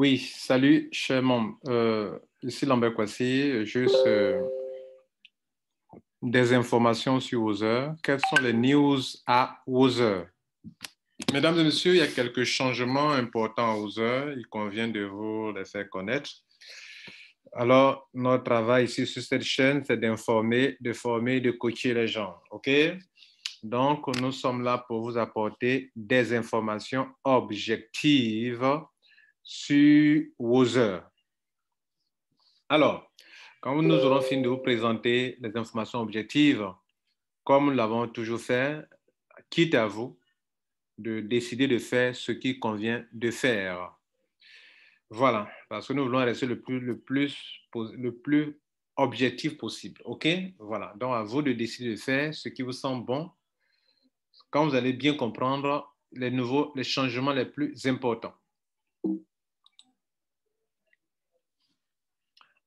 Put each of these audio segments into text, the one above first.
Oui, salut, cher membre. Ici Lambert Kwasi, juste des informations sur Wozer. Quelles sont les news à Wozer? Mesdames et messieurs, il y a quelques changements importants à Wozer. Il convient de vous les faire connaître. Alors, notre travail ici sur cette chaîne, c'est d'informer, de former, de coacher les gens. OK? Donc, nous sommes là pour vous apporter des informations objectives sur Wozer. Alors, quand nous aurons fini de vous présenter les informations objectives, comme nous l'avons toujours fait, quitte à vous de décider de faire ce qui convient de faire. Voilà, parce que nous voulons rester le plus objectif possible. OK? Voilà, donc à vous de décider de faire ce qui vous semble bon quand vous allez bien comprendre les changements les plus importants.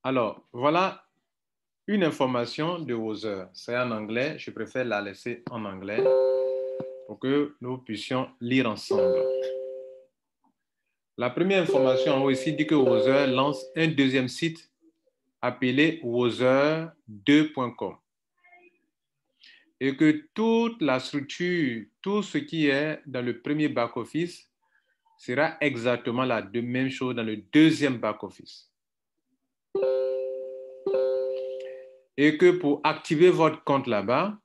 Alors, voilà une information de Wozer. C'est en anglais, je préfère la laisser en anglais pour que nous puissions lire ensemble. La première information en haut ici dit que Wozer lance un deuxième site appelé wozer2.com et que toute la structure, tout ce qui est dans le premier back-office sera exactement la même chose dans le deuxième back-office. Et que pour activer votre compte là-bas,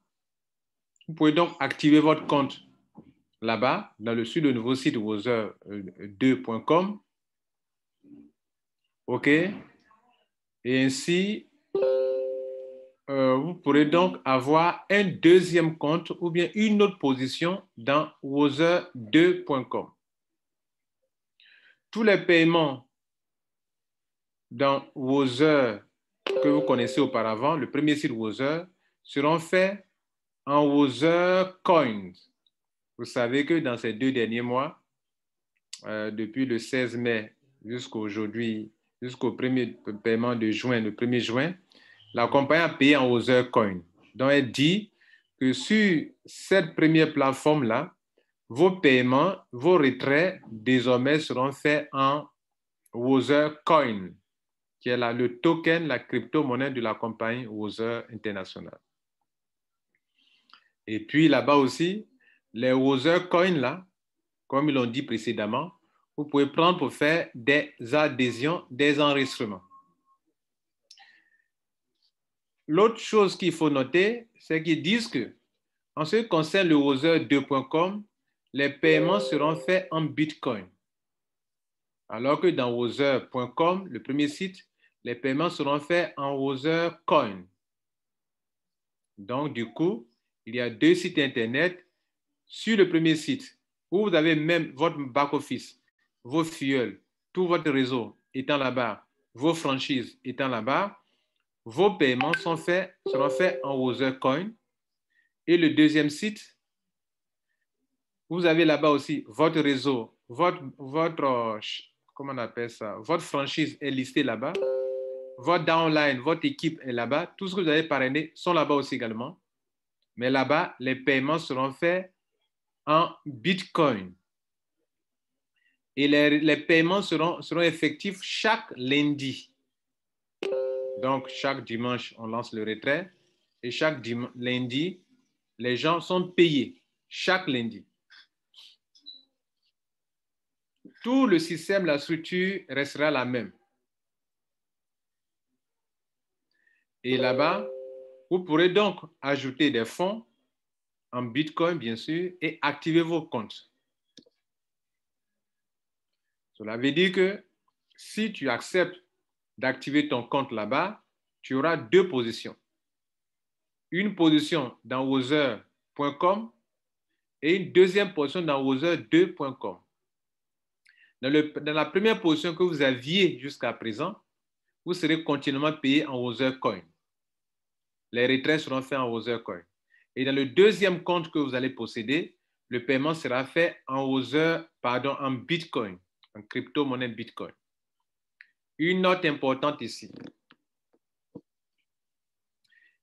vous pouvez donc activer votre compte là-bas, sur le nouveau site wozer2.com. OK? Et ainsi, vous pourrez donc avoir un deuxième compte ou bien une autre position dans wozer2.com. Tous les paiements dans Wozer que vous connaissez auparavant, le premier site Wozer, seront faits en Wozer Coins. Vous savez que dans ces 2 derniers mois, depuis le 16 mai jusqu'aujourd'hui, jusqu'au premier paiement de juin, le 1er juin, la compagnie a payé en Wozer Coin. Donc, elle dit que sur cette première plateforme-là, vos paiements, vos retraits, désormais seront faits en Wozer Coin, qui est le token, la crypto-monnaie de la compagnie Wozer International. Et puis là-bas aussi, les Wozer Coin, là, comme ils l'ont dit précédemment, vous pouvez prendre pour faire des adhésions, des enregistrements. L'autre chose qu'il faut noter, c'est qu'ils disent que, en ce qui concerne le wozer2.com, les paiements seront faits en Bitcoin. Alors que dans wozer.com, le premier site, les paiements seront faits en Wozer Coin. Donc, du coup, il y a 2 sites Internet. Sur le premier site, où vous avez même votre back-office, vos fuels, tout votre réseau étant là-bas, vos franchises étant là-bas, vos paiements seront faits en Wozer Coin. Et le deuxième site, vous avez là-bas aussi votre réseau, comment on appelle ça, votre franchise est listée là-bas, votre downline, votre équipe est là-bas, tout ce que vous avez parrainé sont là-bas aussi également. Mais là-bas, les paiements seront faits en Bitcoin. Et les paiements seront effectifs chaque lundi. Donc, chaque dimanche, on lance le retrait. Et chaque lundi, les gens sont payés. Chaque lundi. Tout le système, la structure restera la même. Et là-bas, vous pourrez donc ajouter des fonds en Bitcoin, bien sûr, et activer vos comptes. Cela veut dire que si tu acceptes d'activer ton compte là-bas, tu auras 2 positions. Une position dans wozer.com et une deuxième position dans wozer2.com. Dans la première position que vous aviez jusqu'à présent, vous serez continuellement payé en Wozer Coin. Les retraits seront faits en Wozer Coin. Et dans le deuxième compte que vous allez posséder, le paiement sera fait en en Bitcoin, en crypto-monnaie Bitcoin. Une note importante ici.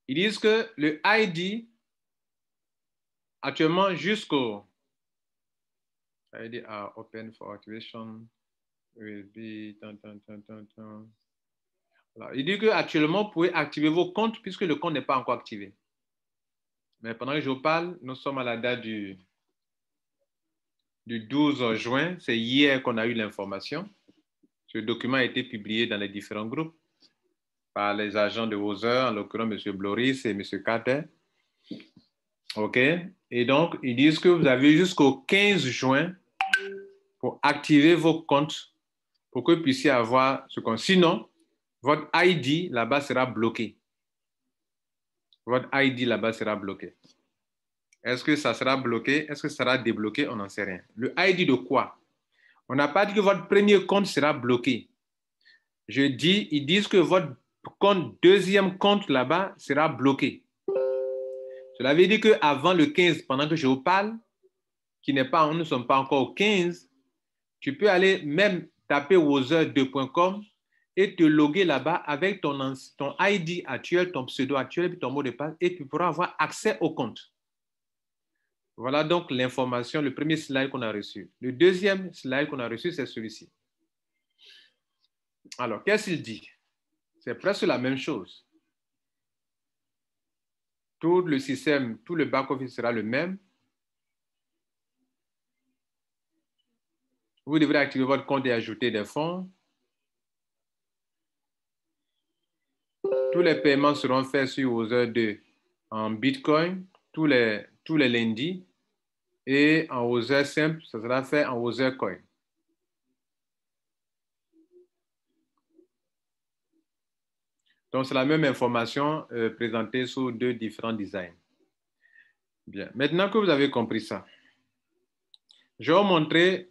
Ils disent que le ID, actuellement jusqu'au ID are open for activation USB, Voilà. Il dit qu'actuellement, vous pouvez activer vos comptes puisque le compte n'est pas encore activé. Mais pendant que je vous parle, nous sommes à la date du 12 juin. C'est hier qu'on a eu l'information. Ce document a été publié dans les différents groupes par les agents de Wozer, en l'occurrence M. Bloris et M. Carter. OK? Et donc, ils disent que vous avez jusqu'au 15 juin pour activer vos comptes pour que vous puissiez avoir ce compte. Sinon, votre ID là-bas sera bloqué. Votre ID là-bas sera bloqué. Est-ce que ça sera bloqué? Est-ce que ça sera débloqué? On n'en sait rien. Le ID de quoi? On n'a pas dit que votre premier compte sera bloqué. Ils disent que votre compte, deuxième compte là-bas sera bloqué. Cela veut dire qu'avant le 15, pendant que je vous parle, nous ne sommes pas encore au 15, tu peux aller même taper wozer2.com et te loguer là-bas avec ton ID actuel, ton pseudo actuel, puis ton mot de passe, et tu pourras avoir accès au compte. Voilà donc l'information, le premier slide qu'on a reçu. Le deuxième slide qu'on a reçu, c'est celui-ci. Alors, qu'est-ce qu'il dit? C'est presque la même chose. Tout le système, tout le back-office sera le même. Vous devrez activer votre compte et ajouter des fonds. Tous les paiements seront faits sur Wozer 2 en Bitcoin tous les lundis. Et en Wozer simple, ça sera fait en Wozer Coin. Donc, c'est la même information présentée sous deux différents designs. Bien. Maintenant que vous avez compris ça, je vais vous montrer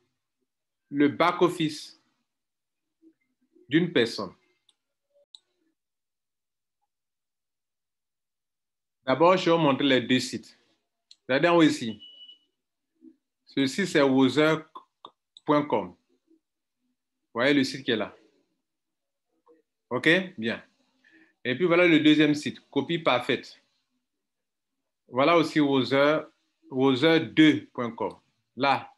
le back-office d'une personne. D'abord, je vais vous montrer les deux sites. Regardez en haut ici. Ceci, c'est wozer.com. Vous voyez le site qui est là. OK? Bien. Et puis, voilà le deuxième site, copie parfaite. Voilà aussi wozer2.com. Là.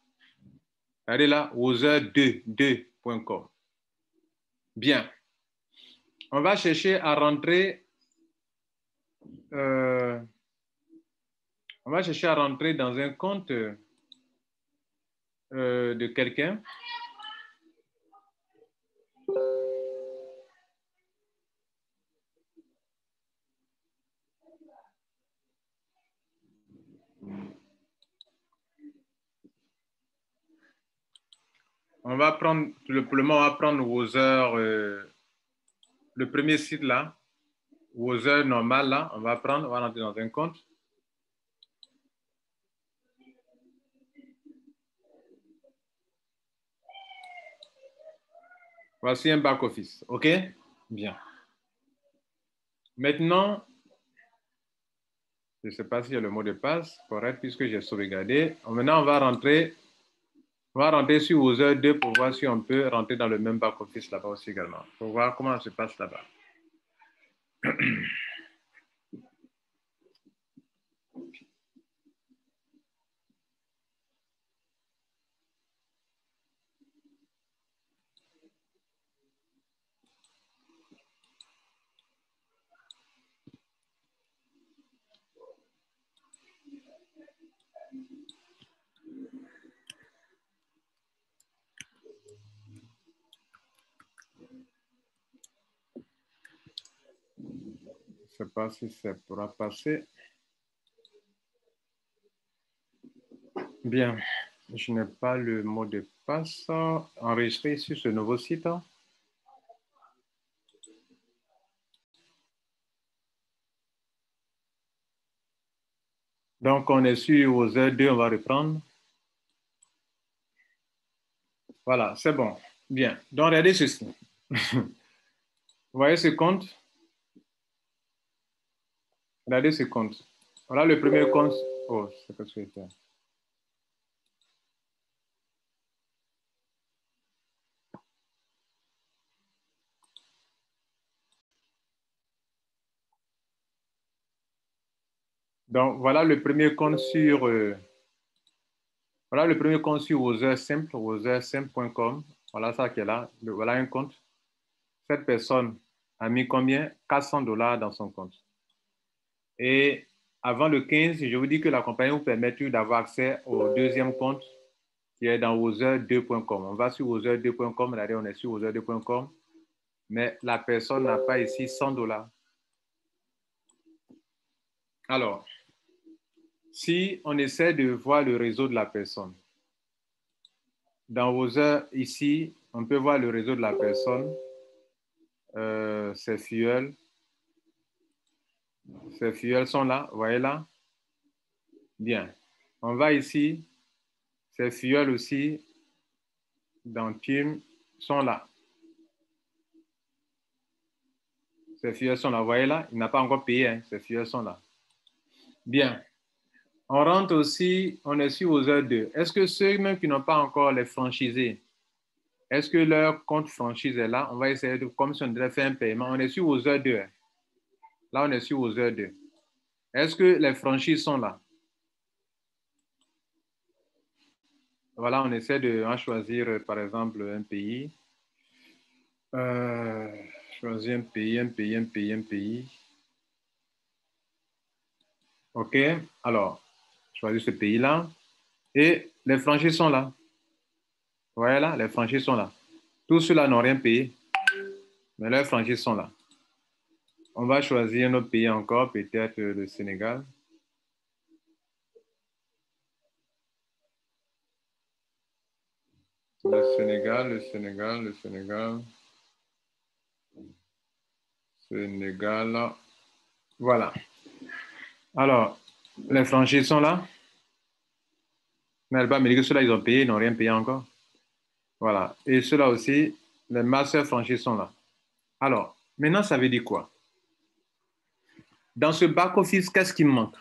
Regardez là, wozer2.com. Bien. On va chercher à rentrer dans un compte de quelqu'un. On va prendre, pour le moment, on va prendre Wozer, le premier site là, Wozer normal là, on va rentrer dans un compte. Voici un back-office, OK? Bien. Maintenant, je ne sais pas s'il y a le mot de passe correct puisque j'ai sauvegardé. Maintenant, on va rentrer sur Wozer 2 pour voir si on peut rentrer dans le même back-office là-bas aussi également. Pour voir comment ça se passe là-bas. Je ne sais pas si ça pourra passer. Bien, je n'ai pas le mot de passe enregistré sur ce nouveau site. Donc, on est sur Wozer 2, on va reprendre. Voilà, c'est bon. Bien. Donc, regardez ceci. Vous voyez ce compte? Regardez ce compte. Voilà le premier compte. Oh, c'est ce que je vais faire. Donc, voilà le premier compte sur Wozer simple, wozer simple.com. Voilà ça qui est là. Voilà un compte. Cette personne a mis combien? 400 $ dans son compte. Et avant le 15, je vous dis que la compagnie vous permet d'avoir accès au deuxième compte qui est dans Wozer2.com. On va sur Wozer2.com. Regardez, on est sur Wozer2.com. Mais la personne n'a pas ici 100 $. Alors, si on essaie de voir le réseau de la personne, dans Wozer, ici, on peut voir le réseau de la personne. Ses fuels. Ces fuels sont là, vous voyez là? Bien. On va ici. Ces fuels aussi, dans Team, sont là. Ces fuels sont là, vous voyez là? Il n'a pas encore payé, hein. Ces fuels sont là. Bien. On rentre aussi, on est sur Wozer 2. Est-ce que ceux même qui n'ont pas encore les franchisés, est-ce que leur compte franchise est là? On va essayer de, comme si on devait faire un paiement. On est sur Wozer 2. Hein. Là, on est sur Wozer 2. Est-ce que les franchises sont là? Voilà, on essaie de choisir, par exemple, un pays. Choisir un pays. OK. Alors, choisir ce pays-là. Et les franchises sont là. Voilà, là, les franchises sont là. Tous ceux-là n'ont rien payé. Mais leurs franchises sont là. On va choisir notre pays encore, peut-être le Sénégal. Le Sénégal. Voilà. Alors, les franchises sont là. Mais elle va me dire que ceux-là, ils ont payé, ils n'ont rien payé encore. Voilà. Et ceux-là aussi, les master franchises sont là. Alors, maintenant, ça veut dire quoi? Dans ce back-office, qu'est-ce qui manque?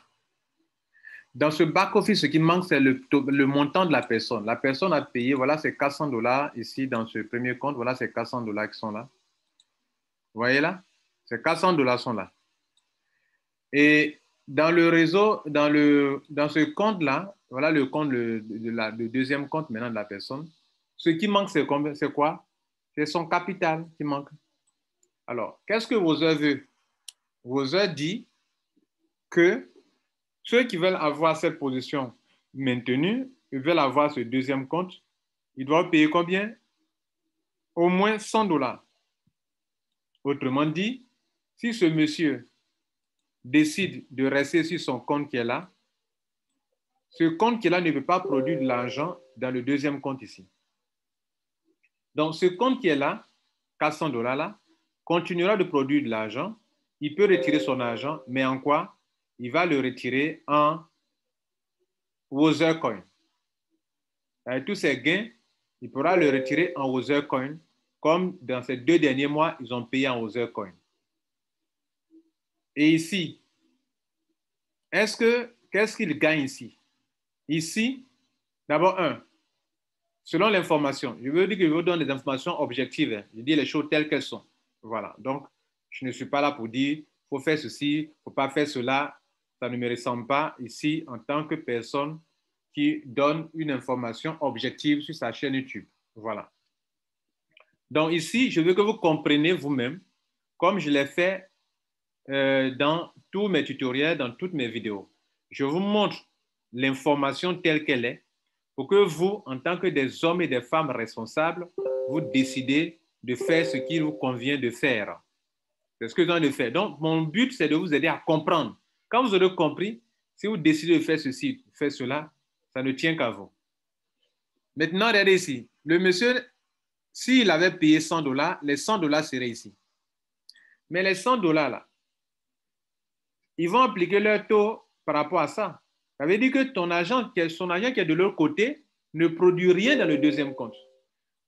Dans ce back-office, ce qui manque, c'est le montant de la personne. La personne a payé, voilà, c'est 400 $ ici dans ce premier compte. Voilà, c'est 400 $ qui sont là. Vous voyez là? Ces 400 $ sont là. Et dans le réseau, dans ce compte-là, voilà le compte, le deuxième compte maintenant de la personne. Ce qui manque, c'est quoi? C'est son capital qui manque. Alors, qu'est-ce que Wozer veut? Wozer dit que ceux qui veulent avoir cette position maintenue, ils veulent avoir ce deuxième compte, ils doivent payer combien? Au moins 100 $. Autrement dit, si ce monsieur décide de rester sur son compte qui est là, ce compte qui est là ne peut pas produire de l'argent dans le deuxième compte ici. Donc, ce compte qui est là, 400 $ là, continuera de produire de l'argent. Il peut retirer son argent, mais en quoi? Il va le retirer en Wozer Coin. Avec tous ses gains, il pourra le retirer en Wozer Coin, comme dans ces 2 derniers mois, ils ont payé en Wozer Coin. Et ici, qu'est-ce qu'il gagne ici? Ici, d'abord, selon l'information, je veux dire que je vous donne des informations objectives. Hein. Je dis les choses telles qu'elles sont. Voilà. Donc, je ne suis pas là pour dire, il faut faire ceci, il ne faut pas faire cela. Ça ne me ressemble pas ici en tant que personne qui donne une information objective sur sa chaîne YouTube. Voilà. Donc ici, je veux que vous compreniez vous-même, comme je l'ai fait dans tous mes tutoriels, dans toutes mes vidéos. Je vous montre l'information telle qu'elle est pour que vous, en tant que des hommes et des femmes responsables, vous décidez de faire ce qu'il vous convient de faire. C'est ce que je viens de faire. Donc, mon but, c'est de vous aider à comprendre. Quand vous aurez compris, si vous décidez de faire ceci, de faire cela, ça ne tient qu'à vous. Maintenant, regardez ici. Le monsieur, s'il avait payé 100 $, les 100 $ seraient ici. Mais les 100 $ là, ils vont appliquer leur taux par rapport à ça. Ça veut dire que son agent qui est de leur côté ne produit rien dans le deuxième compte.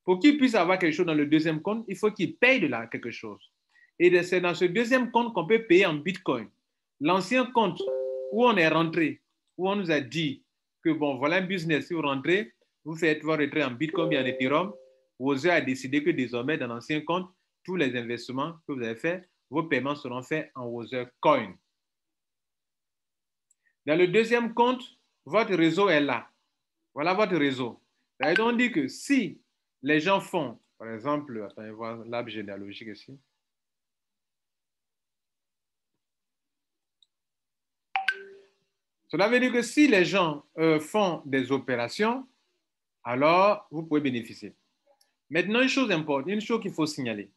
Pour qu'il puisse avoir quelque chose dans le deuxième compte, il faut qu'il paye de là quelque chose. Et c'est dans ce deuxième compte qu'on peut payer en Bitcoin. L'ancien compte où on est rentré, où on nous a dit que bon, voilà un business, si vous rentrez, vous faites votre retrait en Bitcoin et en Ethereum, Wozer a décidé que désormais, dans l'ancien compte, tous les investissements que vous avez faits, vos paiements seront faits en Wozer Coin. Dans le deuxième compte, votre réseau est là. Voilà votre réseau. Ça veut donc dire que si les gens font, par exemple, attendez voir l'arbre généalogique ici. Cela veut dire que si les gens font des opérations, alors vous pouvez bénéficier. Maintenant, une chose importante, une chose qu'il faut signaler.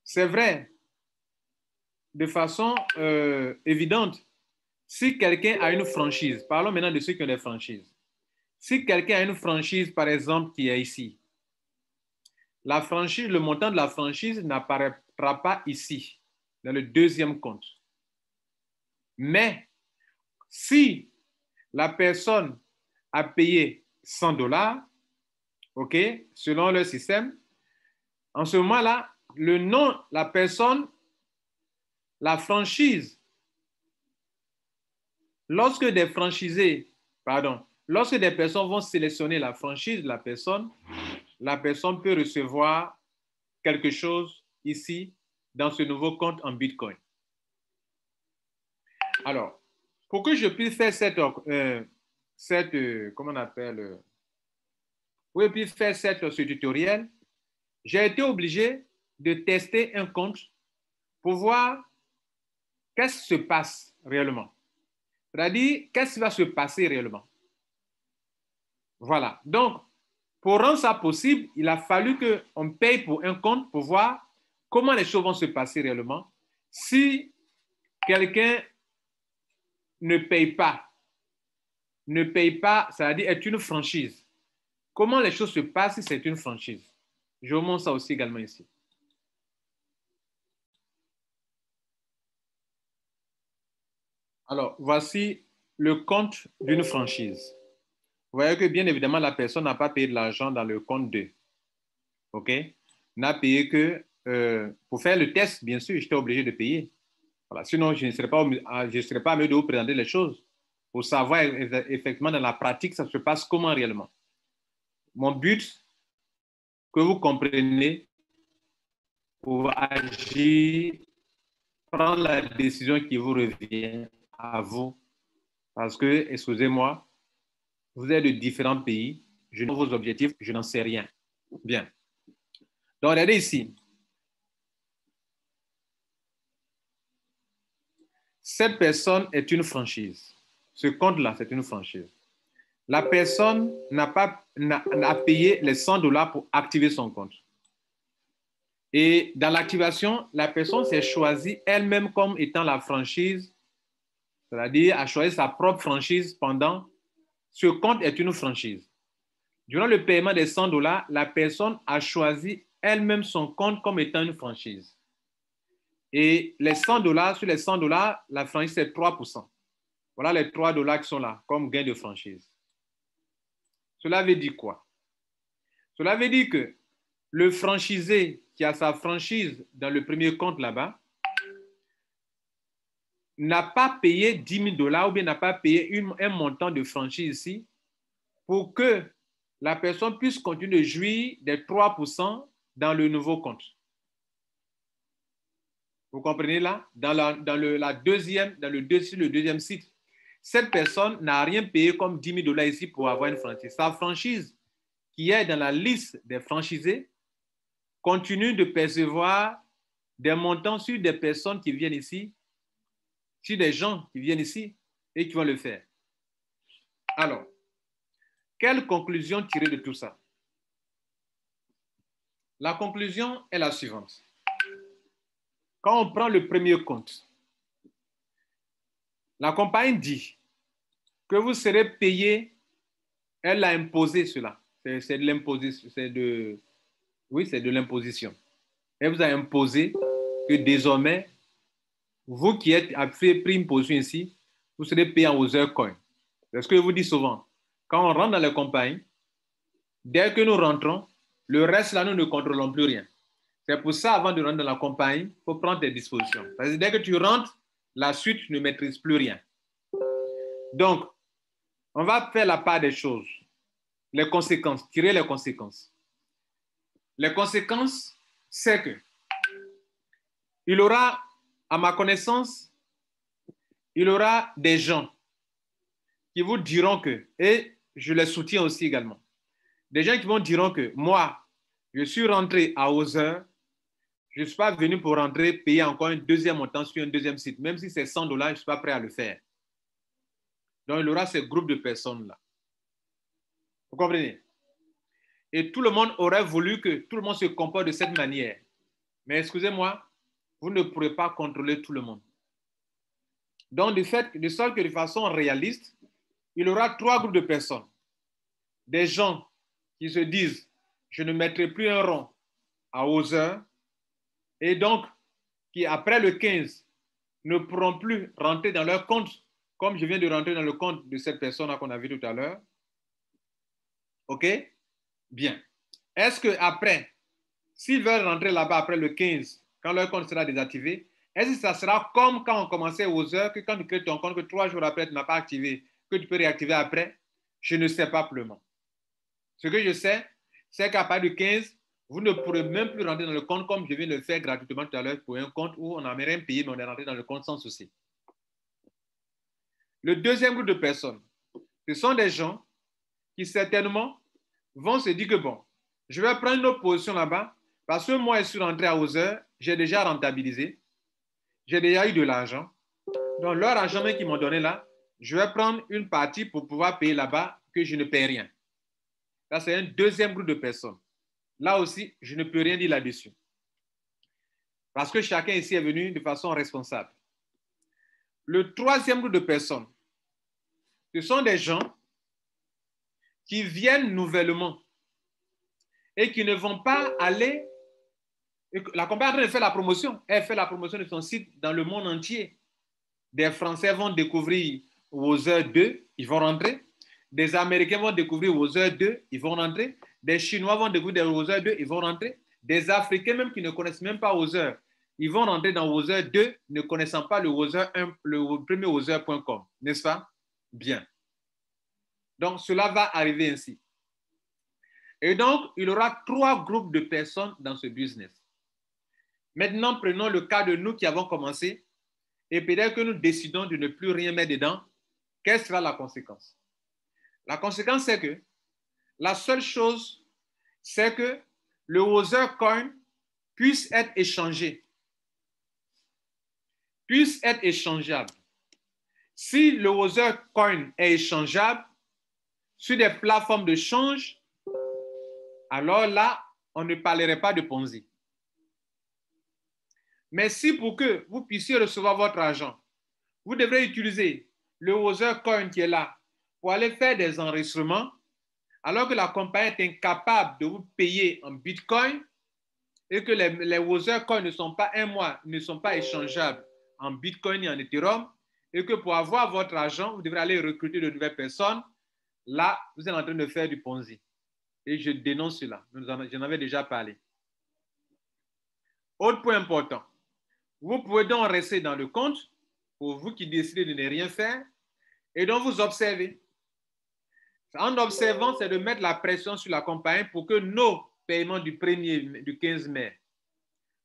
C'est vrai, de façon évidente, si quelqu'un a une franchise, parlons maintenant de ceux qui ont des franchises. Si quelqu'un a une franchise, par exemple, qui est ici, la franchise, le montant de la franchise n'apparaîtra pas ici, dans le deuxième compte. Mais si la personne a payé 100 $, OK, selon le système, en ce moment-là, le nom, la personne, la franchise, lorsque des franchisés, pardon, lorsque des personnes vont sélectionner la franchise de la personne peut recevoir quelque chose ici dans ce nouveau compte en Bitcoin. Alors, pour que je puisse faire comment on appelle, pour que je puisse faire ce tutoriel, j'ai été obligé de tester un compte pour voir qu'est-ce qui se passe réellement. C'est-à-dire, qu'est-ce qui va se passer réellement. Voilà. Donc, pour rendre ça possible, il a fallu qu'on paye pour un compte pour voir comment les choses vont se passer réellement. Si quelqu'un ne paye pas, c'est-à-dire est une franchise, comment les choses se passent si c'est une franchise? Je vous montre ça aussi également ici. Alors, voici le compte d'une franchise. Vous voyez que bien évidemment, la personne n'a pas payé de l'argent dans le compte 2. OK? N'a payé que pour faire le test, bien sûr, j'étais obligé de payer. Voilà. Sinon, je ne serais pas à mieux de vous présenter les choses pour savoir effectivement dans la pratique, ça se passe comment réellement. Mon but, que vous compreniez pour agir, prendre la décision qui vous revient à vous. Parce que, excusez-moi, vous êtes de différents pays, je n'ai pas vos objectifs, je n'en sais rien. Bien. Donc, regardez ici. Cette personne est une franchise. Ce compte-là, c'est une franchise. La personne n'a payé les 100 $ pour activer son compte. Et dans l'activation, la personne s'est choisie elle-même comme étant la franchise, c'est-à-dire a choisi sa propre franchise pendant. Ce compte est une franchise. Durant le paiement des 100 $, la personne a choisi elle-même son compte comme étant une franchise. Et les 100 $, sur les 100 $, la franchise, c'est 3%. Voilà les 3 $ qui sont là comme gain de franchise. Cela veut dire quoi? Cela veut dire que le franchisé qui a sa franchise dans le premier compte là-bas n'a pas payé 10 000 $ ou bien n'a pas payé un montant de franchise ici pour que la personne puisse continuer de jouir des 3% dans le nouveau compte. Vous comprenez là? Dans le deuxième site, cette personne n'a rien payé comme 10 000 $ ici pour avoir une franchise. Sa franchise, qui est dans la liste des franchisés, continue de percevoir des montants sur des personnes qui viennent ici, sur des gens qui viennent ici et qui vont le faire. Alors, quelle conclusion tirer de tout ça? La conclusion est la suivante. Quand on prend le premier compte, la compagnie dit que vous serez payé, elle a imposé cela. C'est de l'imposition, oui, c'est de l'imposition. Elle vous a imposé que désormais, vous qui avez pris une position ici, vous serez payé en Other Coin. C'est ce que je vous dis souvent. Quand on rentre dans les compagnies, dès que nous rentrons, le reste là, nous ne contrôlons plus rien. C'est pour ça, avant de rentrer dans la compagnie, il faut prendre tes dispositions. Parce que dès que tu rentres, la suite, tu ne maîtrises plus rien. Donc, on va faire la part des choses. Les conséquences, tirer les conséquences. Les conséquences, c'est que il aura, à ma connaissance, il aura des gens qui vous diront que, et je les soutiens aussi également, Des gens qui vont dire que moi, je suis rentré à Other, je ne suis pas venu pour rentrer, payer encore un deuxième montant sur un deuxième site. Même si c'est $100, je ne suis pas prêt à le faire. Donc, il y aura ce groupe de personnes-là. Vous comprenez? Et tout le monde aurait voulu que tout le monde se comporte de cette manière. Mais excusez-moi, vous ne pourrez pas contrôler tout le monde. Donc, de sorte que de façon réaliste, il y aura 3 groupes de personnes. Des gens qui se disent, je ne mettrai plus un rond à Other, et donc qui, après le 15, ne pourront plus rentrer dans leur compte, comme je viens de rentrer dans le compte de cette personne qu'on a vu tout à l'heure. OK? Bien. Est-ce qu'après, s'ils veulent rentrer là-bas après le 15, quand leur compte sera désactivé, est-ce que ça sera comme quand on commençait aux heures, que quand tu crées ton compte, que 3 jours après, tu n'as pas activé, que tu peux réactiver après? Je ne sais pas pour le moment. Ce que je sais, c'est qu'à partir du 15, vous ne pourrez même plus rentrer dans le compte comme je viens de le faire gratuitement tout à l'heure pour un compte où on n'a rien payé, mais on est rentré dans le compte sans souci. Le deuxième groupe de personnes, ce sont des gens qui certainement vont se dire que bon, je vais prendre une autre position là-bas parce que moi, je suis rentré à Other, j'ai déjà rentabilisé, j'ai déjà eu de l'argent. Donc, leur argent qu'ils m'ont donné là, je vais prendre une partie pour pouvoir payer là-bas que je ne paye rien. Là, c'est un deuxième groupe de personnes. Là aussi, je ne peux rien dire là-dessus. Parce que chacun ici est venu de façon responsable. Le troisième groupe de personnes, ce sont des gens qui viennent nouvellement et qui ne vont pas aller. La compagnie fait la promotion. Elle fait la promotion de son site dans le monde entier. Des Français vont découvrir Other 2, ils vont rentrer. Des Américains vont découvrir Other 2, ils vont rentrer. Des Chinois vont découvrir Other 2, ils vont rentrer. Des Africains même qui ne connaissent même pas Other, ils vont rentrer dans Other 2, ne connaissant pas le premier Other.com, n'est-ce pas? Bien. Donc, cela va arriver ainsi. Et donc, il y aura 3 groupes de personnes dans ce business. Maintenant, prenons le cas de nous qui avons commencé et peut-être que nous décidons de ne plus rien mettre dedans. Quelle sera la conséquence? La conséquence, c'est que la seule chose, c'est que le Other Coin puisse être échangé, puisse être échangeable. Si le Other Coin est échangeable sur des plateformes de change, alors là, on ne parlerait pas de Ponzi. Mais si pour que vous puissiez recevoir votre argent, vous devrez utiliser le Other Coin qui est là pour aller faire des enregistrements, alors que la compagnie est incapable de vous payer en Bitcoin et que les Other Coins ne sont pas ne sont pas échangeables en Bitcoin et en Ethereum, et que pour avoir votre argent, vous devrez aller recruter de nouvelles personnes, là, vous êtes en train de faire du Ponzi. Et je dénonce cela. J'en avais déjà parlé. Autre point important. Vous pouvez donc rester dans le compte, pour vous qui décidez de ne rien faire, et donc vous observez. En observant, c'est de mettre la pression sur la compagnie pour que nos paiements du 15 mai,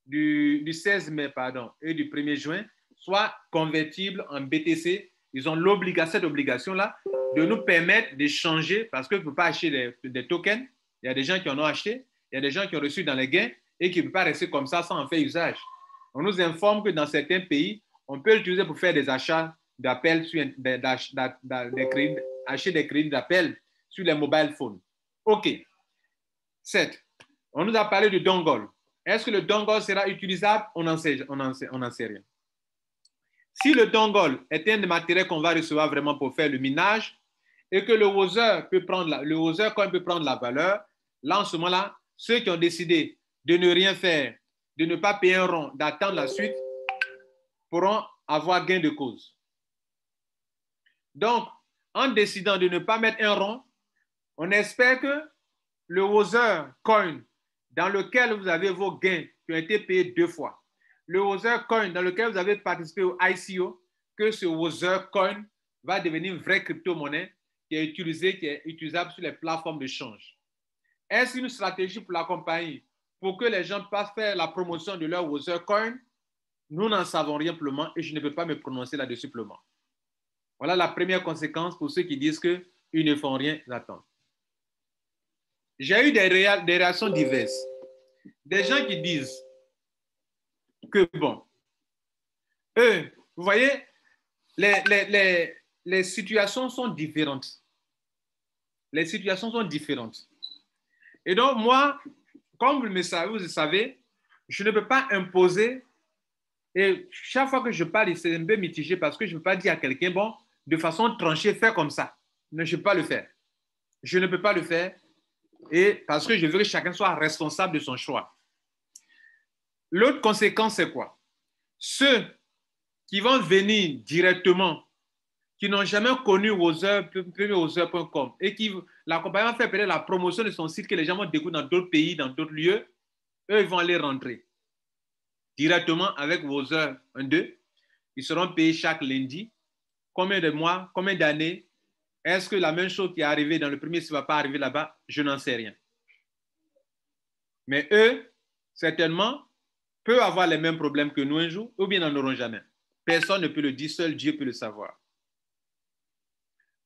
du 16 mai, pardon, et du 1er juin soient convertibles en BTC. Ils ont cette obligation-là de nous permettre d'échanger parce que vous ne pouvez pas acheter des tokens. Il y a des gens qui en ont acheté, il y a des gens qui ont reçu dans les gains et qui ne peuvent pas rester comme ça sans en faire usage. On nous informe que dans certains pays, on peut l'utiliser pour faire des achats d'appels, acheter des crédits d'appel sur les mobile phones. OK. 7. On nous a parlé du dongle. Est-ce que le dongle sera utilisable? On n'en sait rien. Si le dongle est un des matériels qu'on va recevoir vraiment pour faire le minage et que le Other Coin peut prendre la valeur, là, en ce moment-là, ceux qui ont décidé de ne rien faire, de ne pas payer un rond, d'attendre la suite, pourront avoir gain de cause. Donc, en décidant de ne pas mettre un rond, on espère que le Other Coin dans lequel vous avez vos gains qui ont été payés 2 fois, le Other Coin dans lequel vous avez participé au ICO, que ce Other Coin va devenir une vraie crypto-monnaie qui est utilisable sur les plateformes de change. Est-ce une stratégie pour la compagnie pour que les gens puissent faire la promotion de leur Other Coin? Nous n'en savons rien pour le moment et je ne peux pas me prononcer là-dessus pour le moment. Voilà la première conséquence pour ceux qui disent qu'ils ne font rien d'attendre. j'ai eu des réactions diverses. Des gens qui disent que, bon, eux, vous voyez, les situations sont différentes. Les situations sont différentes. Et donc, moi, comme vous le savez, je ne peux pas imposer. Et chaque fois que je parle, c'est un peu mitigé parce que je ne peux pas dire à quelqu'un, bon, de façon tranchée, fais comme ça. Non, je ne peux pas le faire. Je ne peux pas le faire. Et parce que je veux que chacun soit responsable de son choix. L'autre conséquence, c'est quoi? Ceux qui vont venir directement, qui n'ont jamais connu Wozer.com et qui l'accompagnement fait peut-être la promotion de son site que les gens vont découvrir dans d'autres pays, dans d'autres lieux, eux, ils vont aller rentrer directement avec Wozer 1-2. Ils seront payés chaque lundi. Combien de mois, combien d'années? Est-ce que la même chose qui est arrivée dans le premier site ne va pas arriver là-bas? Je n'en sais rien. Mais eux, certainement, peuvent avoir les mêmes problèmes que nous un jour, ou bien n'en auront jamais. Personne ne peut le dire, seul Dieu peut le savoir.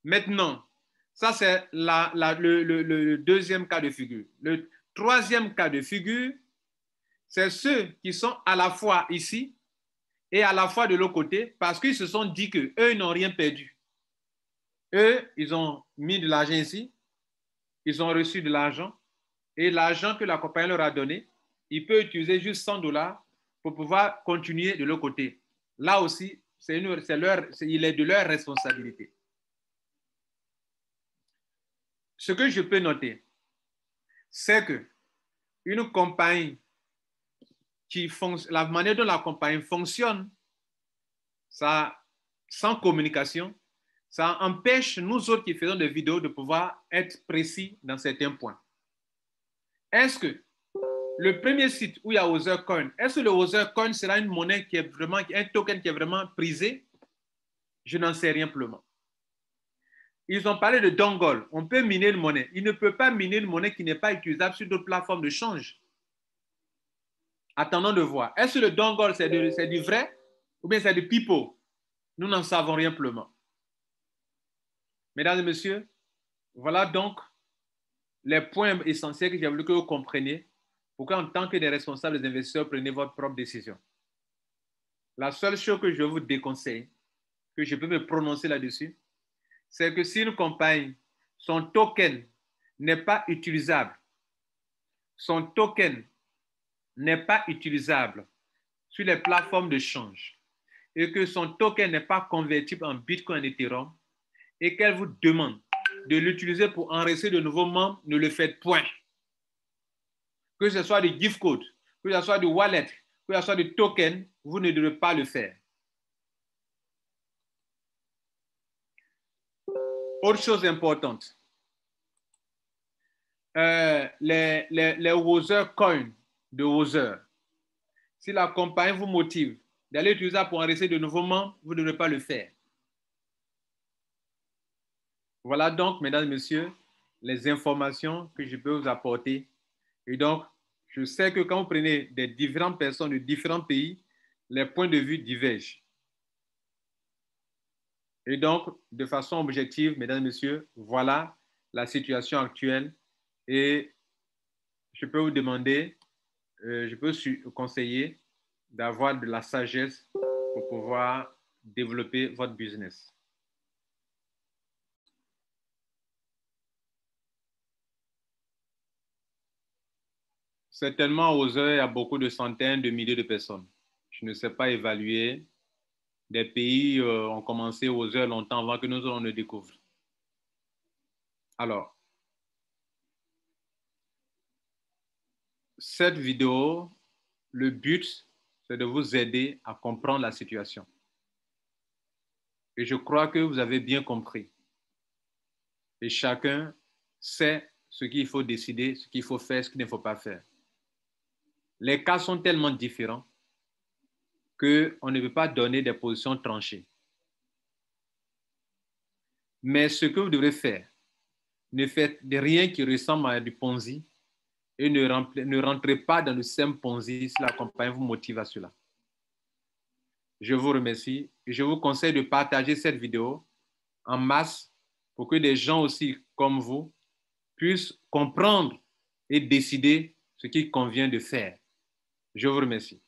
Maintenant, ça c'est le deuxième cas de figure. Le troisième cas de figure, c'est ceux qui sont à la fois ici et à la fois de l'autre côté parce qu'ils se sont dit qu'eux, ils n'ont rien perdu. Eux, ils ont mis de l'argent ici, ils ont reçu de l'argent et l'argent que la compagnie leur a donné, ils peuvent utiliser juste $100 pour pouvoir continuer de l'autre côté. Là aussi, il est de leur responsabilité. Ce que je peux noter, c'est qu'une compagnie la manière dont la compagnie fonctionne, ça, sans communication, ça empêche nous autres qui faisons des vidéos de pouvoir être précis dans certains points. Est-ce que le premier site où il y a OzerCoin, est-ce que le OzerCoin sera une monnaie qui est vraiment, un token qui est vraiment prisé? Je n'en sais rien pour le moment. Ils ont parlé de dongle. On peut miner une monnaie. Il ne peut pas miner une monnaie qui n'est pas utilisable sur d'autres plateformes de change. Attendons de voir. Est-ce que le dongle, c'est du vrai ou bien c'est du pipeau? Nous n'en savons rien pour le moment. Mesdames et messieurs, voilà donc les points essentiels que j'ai voulu que vous compreniez pour qu'en tant que des responsables des investisseurs, prenez votre propre décision. La seule chose que je vous déconseille, que je peux me prononcer là-dessus, c'est que si une compagnie, son token n'est pas utilisable, son token n'est pas utilisable sur les plateformes de change et que son token n'est pas convertible en Bitcoin et Ethereum et qu'elle vous demande de l'utiliser pour enregistrer de nouveaux membres, ne le faites point. Que ce soit du gift code, que ce soit du wallet, que ce soit du token, vous ne devez pas le faire. Autre chose importante, les Wozer Coin de Wozer. Si la compagnie vous motive d'aller utiliser ça pour enregistrer de nouveaux membres, vous ne devez pas le faire. Voilà donc, mesdames et messieurs, les informations que je peux vous apporter. Et donc, je sais que quand vous prenez des différentes personnes de différents pays, les points de vue divergent. Et donc, de façon objective, mesdames et messieurs, voilà la situation actuelle. Et je peux vous demander, je peux vous conseiller d'avoir de la sagesse pour pouvoir développer votre business. Certainement, aux heures, il y a beaucoup de centaines de milliers de personnes. Je ne sais pas évaluer. Des pays ont commencé aux heures longtemps avant que nous on le découvre. Alors, cette vidéo, le but, c'est de vous aider à comprendre la situation. Et je crois que vous avez bien compris. Et chacun sait ce qu'il faut décider, ce qu'il faut faire, ce qu'il ne faut pas faire. Les cas sont tellement différents qu'on ne peut pas donner des positions tranchées. Mais ce que vous devrez faire, ne faites rien qui ressemble à du Ponzi et ne rentrez pas dans le simple Ponzi si la compagnie vous motive à cela. Je vous remercie et je vous conseille de partager cette vidéo en masse pour que des gens aussi comme vous puissent comprendre et décider ce qu'il convient de faire. Je vous remercie.